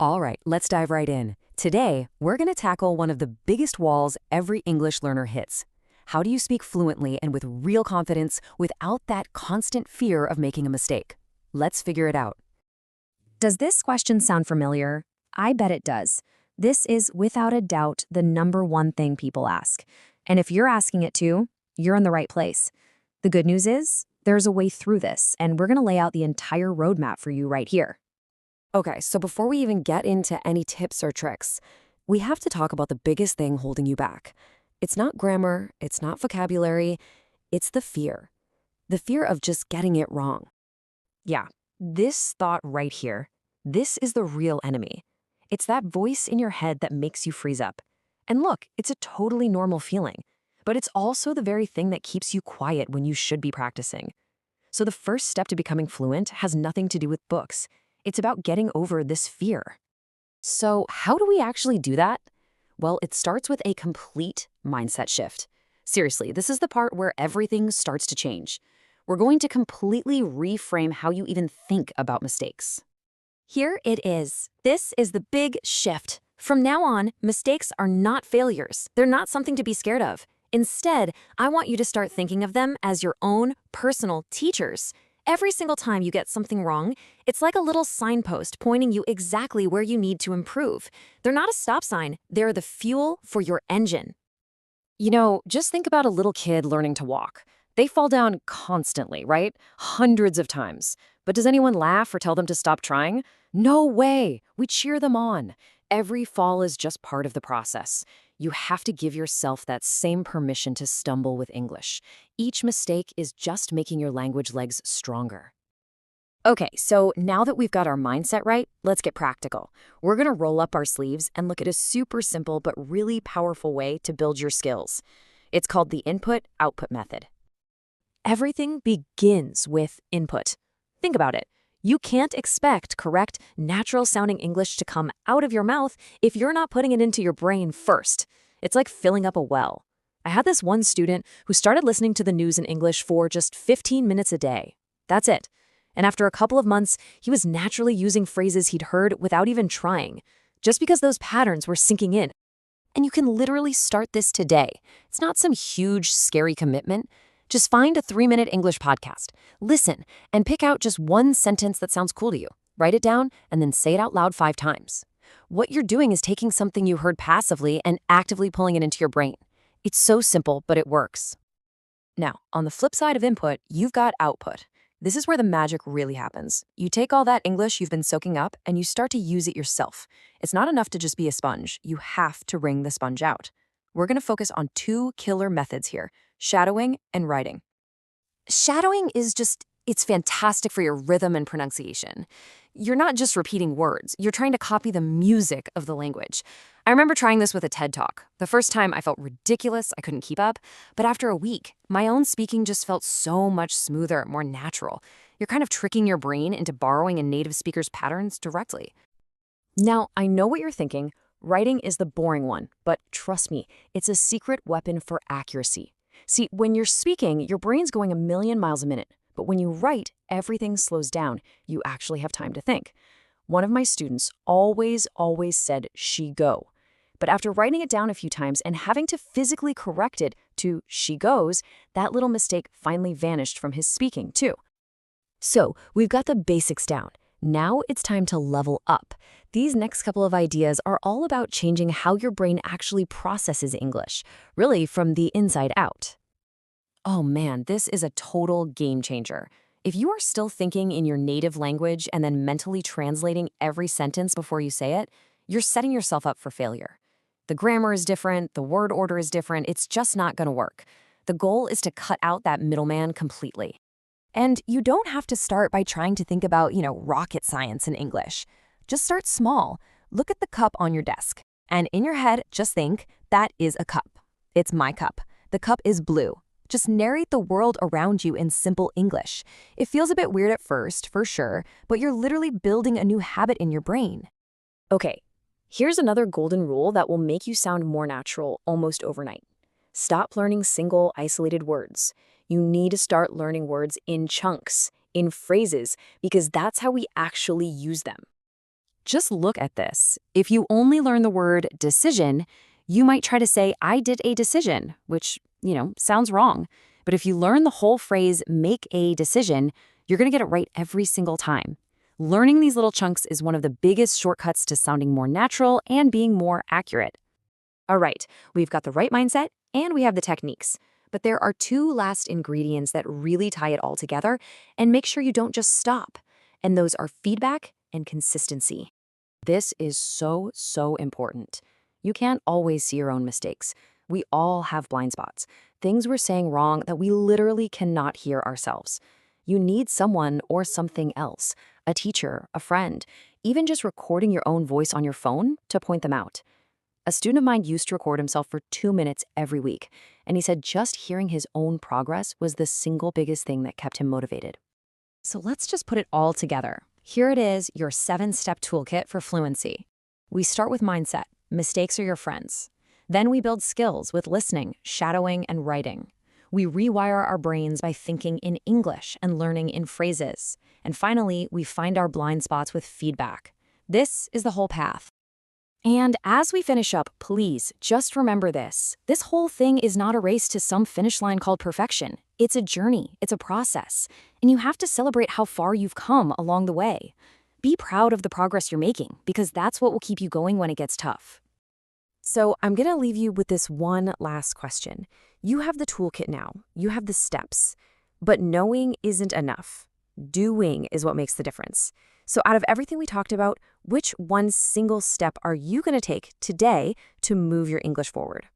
All right, let's dive right in. Today, we're going to tackle one of the biggest walls every English learner hits. How do you speak fluently and with real confidence without that constant fear of making a mistake? Let's figure it out. Does this question sound familiar? I bet it does. This is, without a doubt, the number one thing people ask. And if you're asking it too, you're in the right place. The good news is, there's a way through this, and we're going to lay out the entire roadmap for you right here. Okay, so before we even get into any tips or tricks, we have to talk about the biggest thing holding you back. It's not grammar, it's not vocabulary, it's the fear. The fear of just getting it wrong. Yeah, this thought right here, this is the real enemy. It's that voice in your head that makes you freeze up. And look, it's a totally normal feeling, but it's also the very thing that keeps you quiet when you should be practicing. So the first step to becoming fluent has nothing to do with books. It's about getting over this fear. So, how do we actually do that? Well, it starts with a complete mindset shift. Seriously, this is the part where everything starts to change. We're going to completely reframe how you even think about mistakes. Here it is. This is the big shift. From now on, mistakes are not failures. They're not something to be scared of. Instead, I want you to start thinking of them as your own personal teachers. Every single time you get something wrong, it's like a little signpost pointing you exactly where you need to improve. They're not a stop sign, they're the fuel for your engine. You know, just think about a little kid learning to walk. They fall down constantly, right? Hundreds of times. But does anyone laugh or tell them to stop trying? No way! We cheer them on. Every fall is just part of the process. You have to give yourself that same permission to stumble with English. Each mistake is just making your language legs stronger. Okay, so now that we've got our mindset right, let's get practical. We're going to roll up our sleeves and look at a super simple but really powerful way to build your skills. It's called the input-output method. Everything begins with input. Think about it. You can't expect correct, natural-sounding English to come out of your mouth if you're not putting it into your brain first. It's like filling up a well. I had this one student who started listening to the news in English for just 15 minutes a day. That's it. And after a couple of months, he was naturally using phrases he'd heard without even trying, just because those patterns were sinking in. And you can literally start this today. It's not some huge, scary commitment. Just find a 3-minute English podcast, listen, and pick out just one sentence that sounds cool to you. Write it down, and then say it out loud 5 times. What you're doing is taking something you heard passively and actively pulling it into your brain. It's so simple, but it works. Now, on the flip side of input, you've got output. This is where the magic really happens. You take all that English you've been soaking up, and you start to use it yourself. It's not enough to just be a sponge. You have to wring the sponge out. We're going to focus on 2 killer methods here: shadowing and writing. Shadowing is it's fantastic for your rhythm and pronunciation. You're not just repeating words, you're trying to copy the music of the language. I remember trying this with a TED Talk. The first time I felt ridiculous, I couldn't keep up, but after a week, my own speaking just felt so much smoother, more natural. You're kind of tricking your brain into borrowing a native speaker's patterns directly. Now, I know what you're thinking. Writing is the boring one, but trust me, it's a secret weapon for accuracy. See, when you're speaking, your brain's going a million miles a minute. But when you write, everything slows down. You actually have time to think. One of my students always said, "she go." But after writing it down a few times and having to physically correct it to "she goes," that little mistake finally vanished from his speaking, too. So, we've got the basics down. Now it's time to level up. These next couple of ideas are all about changing how your brain actually processes English, really from the inside out. Oh man, this is a total game changer. If you are still thinking in your native language and then mentally translating every sentence before you say it, you're setting yourself up for failure. The grammar is different, the word order is different, it's just not going to work. The goal is to cut out that middleman completely. And you don't have to start by trying to think about, rocket science in English. Just start small. Look at the cup on your desk. And in your head, just think, that is a cup. It's my cup. The cup is blue. Just narrate the world around you in simple English. It feels a bit weird at first, for sure, but you're literally building a new habit in your brain. Okay, here's another golden rule that will make you sound more natural almost overnight. Stop learning single, isolated words. You need to start learning words in chunks, in phrases, because that's how we actually use them. Just look at this. If you only learn the word decision, you might try to say, I did a decision, which, sounds wrong. But if you learn the whole phrase, make a decision, you're going to get it right every single time. Learning these little chunks is one of the biggest shortcuts to sounding more natural and being more accurate. All right, we've got the right mindset and we have the techniques. But there are two last ingredients that really tie it all together and make sure you don't just stop. And those are feedback and consistency. This is so, so important. You can't always see your own mistakes. We all have blind spots, things we're saying wrong that we literally cannot hear ourselves. You need someone or something else, a teacher, a friend, even just recording your own voice on your phone to point them out. A student of mine used to record himself for 2 minutes every week, and he said just hearing his own progress was the single biggest thing that kept him motivated. So let's just put it all together. Here it is, your 7-step toolkit for fluency. We start with mindset. Mistakes are your friends. Then we build skills with listening, shadowing, and writing. We rewire our brains by thinking in English and learning in phrases. And finally, we find our blind spots with feedback. This is the whole path. And as we finish up, please just remember this. This whole thing is not a race to some finish line called perfection. It's a journey, it's a process, and you have to celebrate how far you've come along the way. Be proud of the progress you're making, because that's what will keep you going when it gets tough. So I'm going to leave you with this one last question. You have the toolkit now, you have the steps, but knowing isn't enough. Doing is what makes the difference. So out of everything we talked about, which one single step are you going to take today to move your English forward?